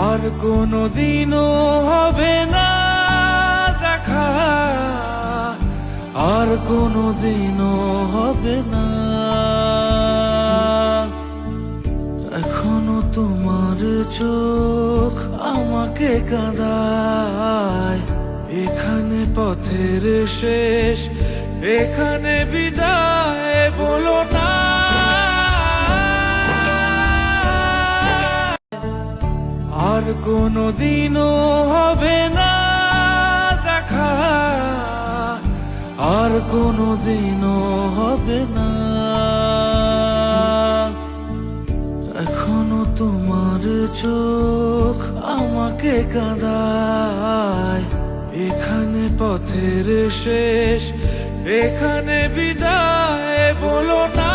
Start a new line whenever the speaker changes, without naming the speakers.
আর কোনদিনও হবে না দেখা, আর কোনদিনও হবে না। এখনো তোমার চোখ আমাকে কাঁদায়, এখানে পথের শেষ, এখানে বিদায় বলো না। আর কোনদিনও হবে না দেখা, আর কোনদিনও হবে না। এখনো তোমার চোখ আমাকে কাঁদায়, এখানে পথের শেষ, এখানে বিদায় বলো না।